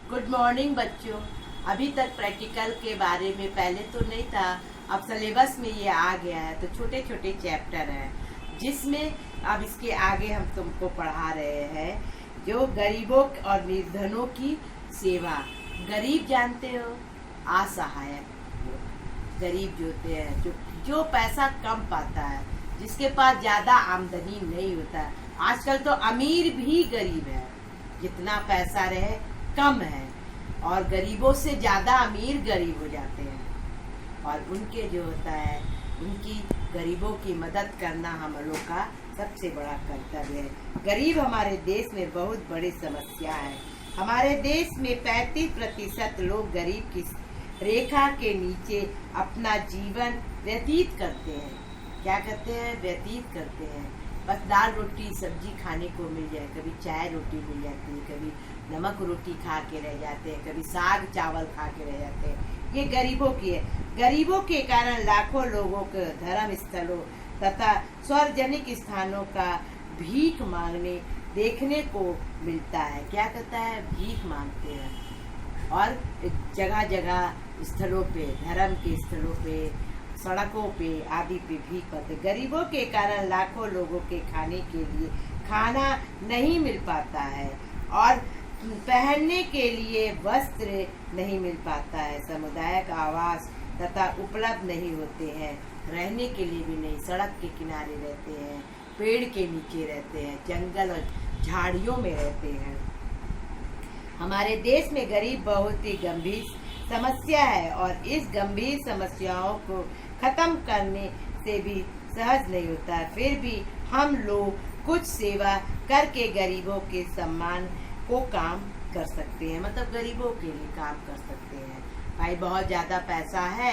Good morning बच्चों। अभी तक प्रैक्टिकल के बारे में पहले तो नहीं था, अब सिलेबस में ये आ गया है। तो छोटे छोटे चैप्टर हैं जिसमें अब इसके आगे हम तुमको पढ़ा रहे हैं जो गरीबों और निर्धनों की सेवा। गरीब जानते हो, असहायक लोग। गरीब जो होते हैं जो पैसा कम पाता है, जिसके पास ज़्यादा आमदनी नहीं होता है। आजकल तो अमीर भी गरीब है, जितना पैसा रहे कम है, और गरीबों से ज़्यादा अमीर गरीब हो जाते हैं। और उनके जो होता है, उनकी गरीबों की मदद करना हम लोग का सबसे बड़ा कर्तव्य है। गरीब हमारे देश में बहुत बड़ी समस्या है। हमारे देश में 35% लोग गरीब की रेखा के नीचे अपना जीवन व्यतीत करते हैं। क्या करते हैं? व्यतीत करते हैं। बस दाल रोटी सब्जी खाने को मिल जाए, कभी चाय रोटी मिल जाती है, कभी नमक रोटी खा के रह जाते हैं, कभी साग चावल खा के रह जाते हैं। ये गरीबों की है। गरीबों के कारण लाखों लोगों को धर्म स्थलों तथा सार्वजनिक स्थानों का भीख मांगने देखने को मिलता है। क्या कहता है? भीख मांगते हैं। और जगह जगह स्थलों पे, धर्म के स्थलों पे, सड़कों पे आदि पे भीख पाते। गरीबों के कारण लाखों लोगों के खाने के लिए खाना नहीं मिल पाता है, और पहनने के लिए वस्त्र नहीं मिल पाता है। सामुदायिक आवास तथा उपलब्ध नहीं होते हैं। रहने के लिए भी नहीं, सड़क के किनारे रहते हैं, पेड़ के नीचे रहते हैं, जंगल और झाड़ियों में रहते हैं। हमारे देश में गरीब बहुत ही गंभीर समस्या है, और इस गंभीर समस्याओं को खत्म करने से भी सहज नहीं होता है। फिर भी हम लोग कुछ सेवा करके गरीबों के सम्मान को काम कर सकते हैं। मतलब गरीबों के लिए काम कर सकते हैं। भाई बहुत ज़्यादा पैसा है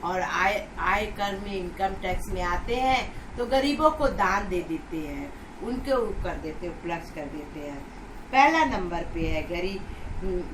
और आय कर में, इनकम टैक्स में आते हैं, तो गरीबों को दान दे देते हैं, उनके कर देते, उपलब्ध कर देते हैं। पहला नंबर पे है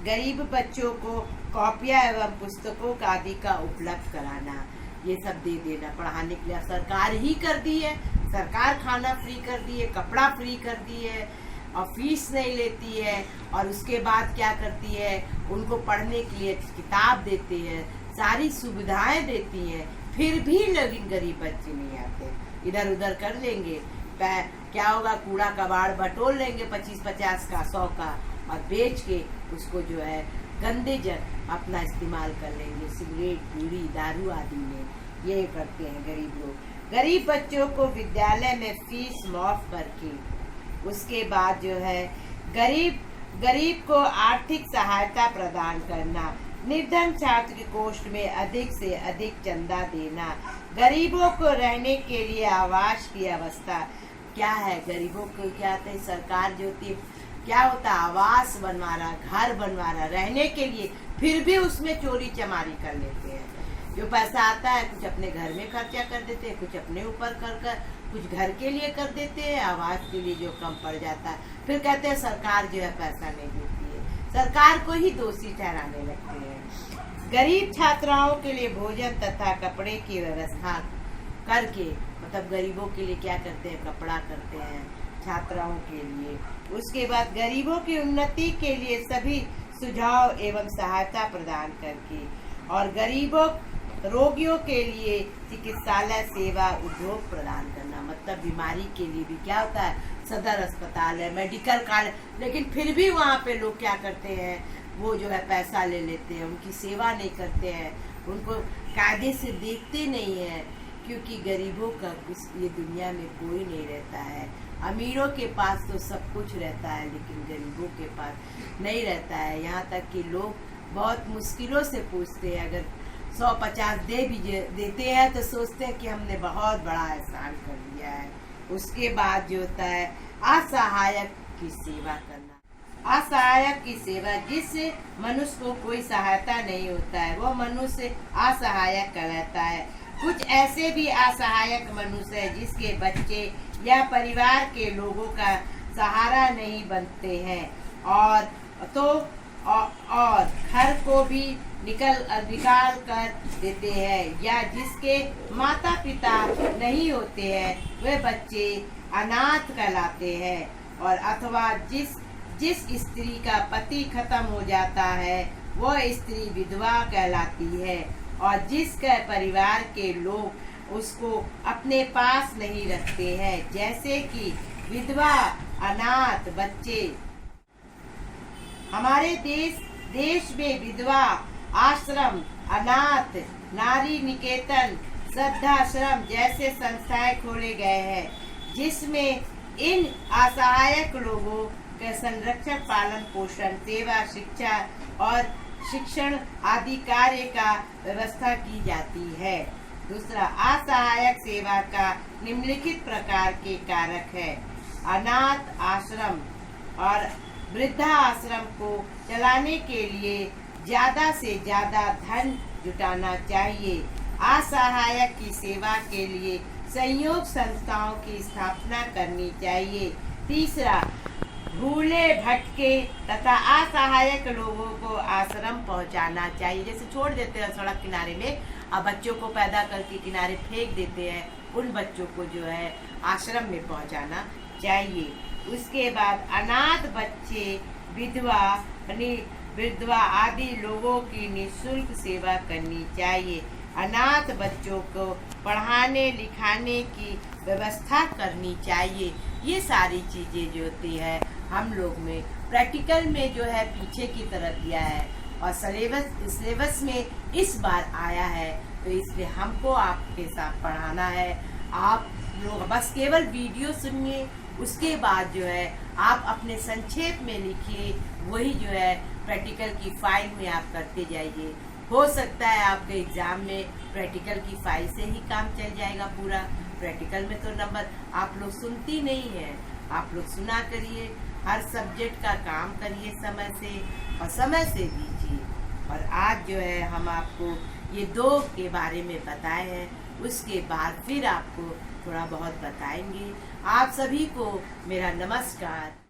गरीब बच्चों को कॉपियाँ एवं पुस्तकों आदि का उपलब्ध कराना। ये सब दे देना पढ़ाने के लिए। सरकार ही कर दी है, सरकार खाना फ्री कर दी है, कपड़ा फ्री कर दी है, और फीस नहीं लेती है। और उसके बाद क्या करती है? उनको पढ़ने के लिए किताब देती है, सारी सुविधाएं देती है। फिर भी लेकिन गरीब बच्चे नहीं आते, इधर उधर कर लेंगे। क्या होगा? कूड़ा कबाड़ बटोर लेंगे 25-50 का, 100 का, और बेच के उसको जो है गंदे जल अपना इस्तेमाल कर लेंगे, सिगरेट, बीड़ी, दारू आदि में। ये करते हैं गरीब लोग। गरीब बच्चों को विद्यालय में फीस माफ करके, उसके बाद जो है गरीब को आर्थिक सहायता प्रदान करना, निर्धन छात्र की कोष्ठ में अधिक से अधिक चंदा देना, गरीबों को रहने के लिए आवास की व्यवस्था। क्या है? गरीबों को क्या होता है? सरकार जो होती है, क्या होता है? आवास बनवा रहा, घर बनवा रहा रहने के लिए, फिर भी उसमें चोरी चमारी कर लेते हैं। जो पैसा आता है कुछ अपने घर में खर्चा कर देते हैं, कुछ अपने ऊपर कर कुछ घर के लिए कर देते हैं, आवास के लिए जो कम पड़ जाता है, फिर कहते हैं सरकार जो है पैसा नहीं देती है। सरकार को ही दोषी ठहराने लगते हैं। गरीब छात्राओं के लिए भोजन तथा कपड़े की व्यवस्था करके, मतलब गरीबों के लिए क्या करते हैं? कपड़ा करते हैं छात्राओं के लिए। उसके बाद गरीबों की उन्नति के लिए सभी सुझाव एवं सहायता प्रदान करके, और गरीबों रोगियों के लिए चिकित्सालय सेवा उद्योग प्रदान करना। मतलब बीमारी के लिए भी क्या होता है? सदर अस्पताल है, मेडिकल कार्ड, लेकिन फिर भी वहाँ पे लोग क्या करते हैं? वो जो है पैसा ले लेते हैं, उनकी सेवा नहीं करते हैं, उनको कायदे से देखते नहीं है। क्योंकि गरीबों का ये दुनिया में कोई नहीं रहता है। अमीरों के पास तो सब कुछ रहता है, लेकिन गरीबों के पास नहीं रहता है। यहाँ तक कि लोग बहुत मुश्किलों से पूछते हैं, अगर 100-50 देते हैं तो सोचते हैं कि हमने बहुत बड़ा एहसान कर दिया है। उसके बाद जो होता है असहायक की सेवा करना। असहायक की सेवा, जिस मनुष्य को कोई सहायता नहीं होता है, वो मनुष्य असहायक कहलाता है। कुछ ऐसे भी असहायक मनुष्य है जिसके बच्चे या परिवार के लोगों का सहारा नहीं बनते हैं, और घर को भी निकाल कर देते हैं, या जिसके माता पिता नहीं होते हैं वे बच्चे अनाथ कहलाते हैं, और अथवा जिस स्त्री का पति खत्म हो जाता है वह स्त्री विधवा कहलाती है, और जिसके परिवार के लोग उसको अपने पास नहीं रखते हैं, जैसे कि विधवा, अनाथ बच्चे। हमारे देश में विधवा आश्रम, अनाथ नारी निकेतन, वृद्धाश्रम जैसे संस्थाएं खोले गए हैं, जिसमें इन असहायक लोगों के संरक्षण, पालन पोषण, सेवा, शिक्षा और शिक्षण आदि कार्य का व्यवस्था की जाती है। दूसरा, असहायक सेवा का निम्नलिखित प्रकार के कारक है। अनाथ आश्रम और वृद्धा आश्रम को चलाने के लिए ज्यादा से ज्यादा धन जुटाना चाहिए। असहायक की सेवा के लिए सहयोग संस्थाओं की स्थापना करनी चाहिए। तीसरा, भूले भटके तथा असहायक लोगों को आश्रम पहुंचाना चाहिए। जैसे छोड़ देते हैं सड़क किनारे में, अब बच्चों को पैदा करके किनारे फेंक देते हैं, उन बच्चों को जो है आश्रम में पहुंचाना चाहिए। उसके बाद अनाथ बच्चे, विधवा आदि लोगों की निःशुल्क सेवा करनी चाहिए। अनाथ बच्चों को पढ़ाने लिखाने की व्यवस्था करनी चाहिए। ये सारी चीजें जो होती है हम लोग में प्रैक्टिकल में जो है पीछे की तरफ दिया है, और सिलेबस में इस बार आया है, तो इसलिए हमको आपके साथ पढ़ाना है। आप लोग बस केवल वीडियो सुनिए, उसके बाद जो है आप अपने संक्षेप में लिखिए, वही जो है प्रैक्टिकल की फाइल में आप करते जाइए। हो सकता है आपके एग्जाम में प्रैक्टिकल की फाइल से ही काम चल जाएगा पूरा। प्रैक्टिकल में तो नंबर आप लोग सुनती नहीं है, आप लोग सुना करिए, हर सब्जेक्ट का काम करिए समय से, और समय से दीजिए। और आज जो है हम आपको ये 2 के बारे में बताए हैं, उसके बाद फिर आपको थोड़ा बहुत बताएंगे। आप सभी को मेरा नमस्कार।